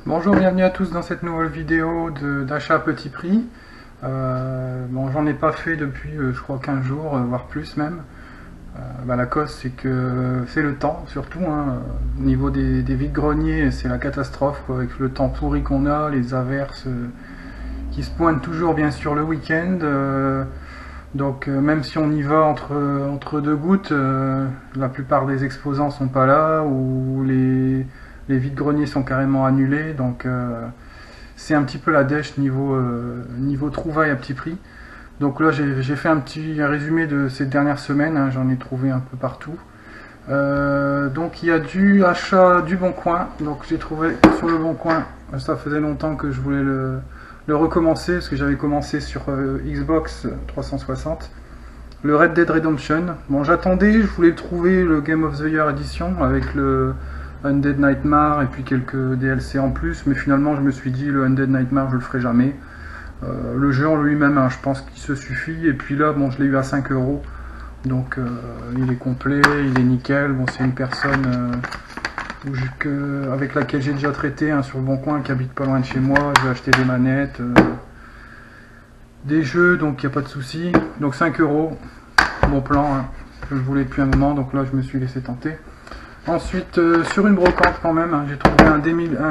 Bonjour, bienvenue à tous dans cette nouvelle vidéo d'achat à petit prix. Bon, j'en ai pas fait depuis je crois 15 jours, voire plus même. La cause c'est que c'est le temps surtout, hein. Au niveau des vides-greniers c'est la catastrophe quoi, avec le temps pourri qu'on a, les averses qui se pointent toujours bien sûr le week-end. Donc même si on y va entre deux gouttes, la plupart des exposants sont pas là ou les vides-greniers sont carrément annulés, donc c'est un petit peu la dèche niveau trouvailles à petit prix. Donc là j'ai fait un petit résumé de ces dernières semaines, hein, j'en ai trouvé un peu partout. Donc il y a du achat du Bon Coin, donc j'ai trouvé sur le Bon Coin, ça faisait longtemps que je voulais le recommencer, parce que j'avais commencé sur Xbox 360, le Red Dead Redemption. Bon, j'attendais, je voulais trouver le Game of the Year Edition avec le Undead Nightmare et puis quelques DLC en plus, mais finalement je me suis dit le Undead Nightmare je le ferai jamais. Le jeu en lui-même, hein, je pense qu'il se suffit, et puis là bon, je l'ai eu à 5 euros, donc il est complet, il est nickel. Bon, c'est une personne avec laquelle j'ai déjà traité, hein, sur le Bon Coin, qui habite pas loin de chez moi. J'ai acheté des manettes, des jeux, donc il n'y a pas de souci. Donc 5 euros, bon plan, hein, que je voulais depuis un moment, donc là je me suis laissé tenter. Ensuite, sur une brocante quand même, hein, j'ai trouvé un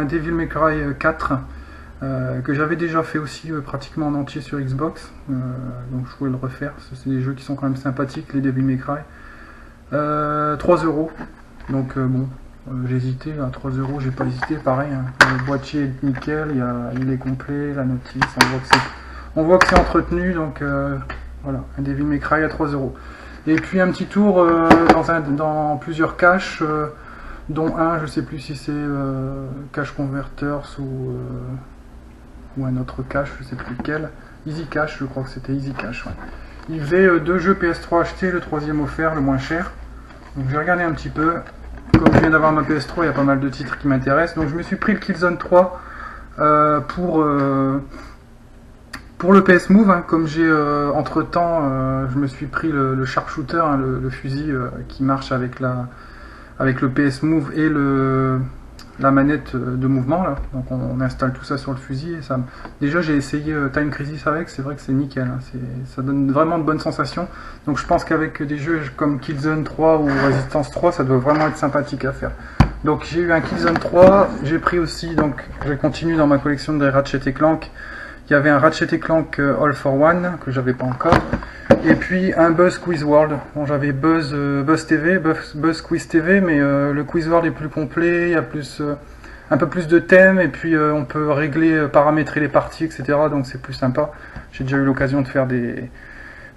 Devil May Cry 4 que j'avais déjà fait aussi pratiquement en entier sur Xbox, donc je voulais le refaire. C'est des jeux qui sont quand même sympathiques, les Devil May Cry. 3 euros, donc bon, j'ai hésité, à 3 euros j'ai pas hésité, pareil, hein. Le boîtier est nickel, il est complet, la notice, on voit que c'est entretenu, donc voilà, un Devil May Cry à 3 euros. Et puis un petit tour dans plusieurs caches, dont un, je sais plus si c'est Cache Converters ou un autre cache, je sais plus lequel. Easy Cache, je crois que c'était Easy Cache. Ouais. Il faisait 2 jeux PS3 achetés, le troisième offert, le moins cher. Donc j'ai regardé un petit peu. Comme je viens d'avoir ma PS3, il y a pas mal de titres qui m'intéressent. Donc je me suis pris le Killzone 3 pour le PS Move, hein. Comme j'ai entre temps, je me suis pris le Sharpshooter, hein, le fusil qui marche avec le PS Move et la manette de mouvement là. Donc on installe tout ça sur le fusil et ça. Déjà j'ai essayé Time Crisis avec, c'est vrai que c'est nickel, hein. Ça donne vraiment de bonnes sensations. Donc je pense qu'avec des jeux comme Killzone 3 ou Resistance 3, ça doit vraiment être sympathique à faire. Donc j'ai eu un Killzone 3, j'ai pris aussi, donc je continue dans ma collection de Ratchet & Clank. Il y avait un Ratchet & Clank All for One que j'avais pas encore, et puis un Buzz Quiz World. Bon, j'avais Buzz TV, Buzz Quiz TV, mais le Quiz World est plus complet, il y a un peu plus de thèmes, et puis on peut régler, paramétrer les parties, etc. Donc c'est plus sympa. J'ai déjà eu l'occasion de faire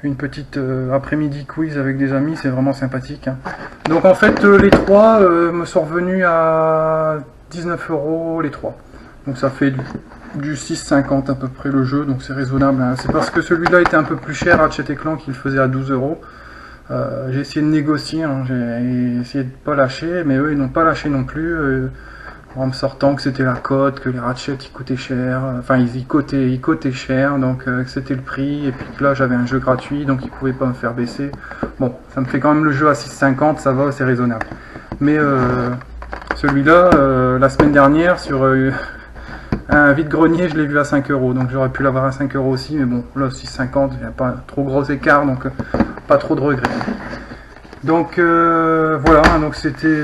une petite après-midi quiz avec des amis, c'est vraiment sympathique, hein. Donc en fait les trois me sont revenus à 19 euros les trois. Donc ça fait du 6,50 à peu près le jeu, donc c'est raisonnable, hein. C'est parce que celui-là était un peu plus cher, Ratchet & Clank, il faisait à 12 euros. J'ai essayé de négocier, hein, j'ai essayé de pas lâcher, mais eux ils n'ont pas lâché non plus, en me sortant que c'était la cote, que les Ratchet ils coûtaient cher, enfin ils cotaient cher, donc que c'était le prix, et puis que là j'avais un jeu gratuit, donc ils pouvaient pas me faire baisser. Bon, ça me fait quand même le jeu à 6,50, ça va, c'est raisonnable. Mais celui-là, la semaine dernière, sur un vide-grenier, je l'ai vu à 5 euros, donc j'aurais pu l'avoir à 5 euros aussi, mais bon, là 6,50, il n'y a pas trop gros écart, donc pas trop de regrets. Donc voilà, donc c'était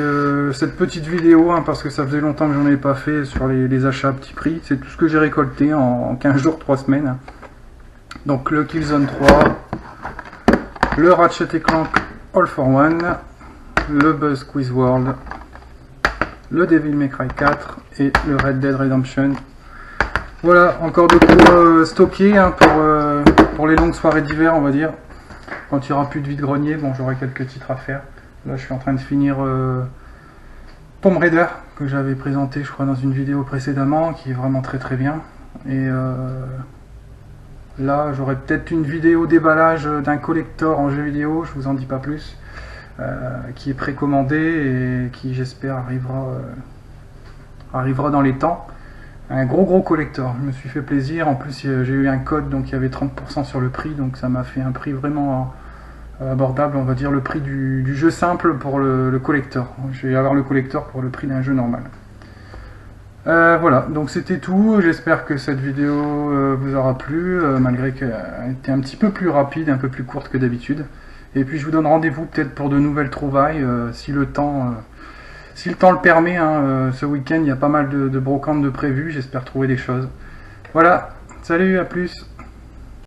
cette petite vidéo, hein, parce que ça faisait longtemps que j'en avais pas fait sur les achats à petit prix. C'est tout ce que j'ai récolté en 15 jours, 3 semaines. Hein. Donc le Killzone 3, le Ratchet & Clank All for One, le Buzz Quiz World, le Devil May Cry 4 et le Red Dead Redemption. Voilà, encore de quoi stocker, hein, pour les longues soirées d'hiver, on va dire. Quand il n'y aura plus de vide-grenier, bon, j'aurai quelques titres à faire. Là, je suis en train de finir Tomb Raider, que j'avais présenté, je crois, dans une vidéo précédemment, qui est vraiment très très bien. Et là, j'aurai peut-être une vidéo déballage d'un collector en jeu vidéo, je vous en dis pas plus, qui est précommandé et qui, j'espère, arrivera dans les temps. Un gros collector, je me suis fait plaisir, en plus j'ai eu un code, donc il y avait 30% sur le prix, donc ça m'a fait un prix vraiment abordable, on va dire le prix du jeu simple pour le collector. Je vais avoir le collector pour le prix d'un jeu normal. Voilà, donc c'était tout. J'espère que cette vidéo vous aura plu, malgré qu'elle était un petit peu plus rapide, un peu plus courte que d'habitude. Et puis je vous donne rendez-vous peut-être pour de nouvelles trouvailles, si le temps le permet. Hein, ce week-end, il y a pas mal de brocantes de prévues. J'espère trouver des choses. Voilà, salut, à plus.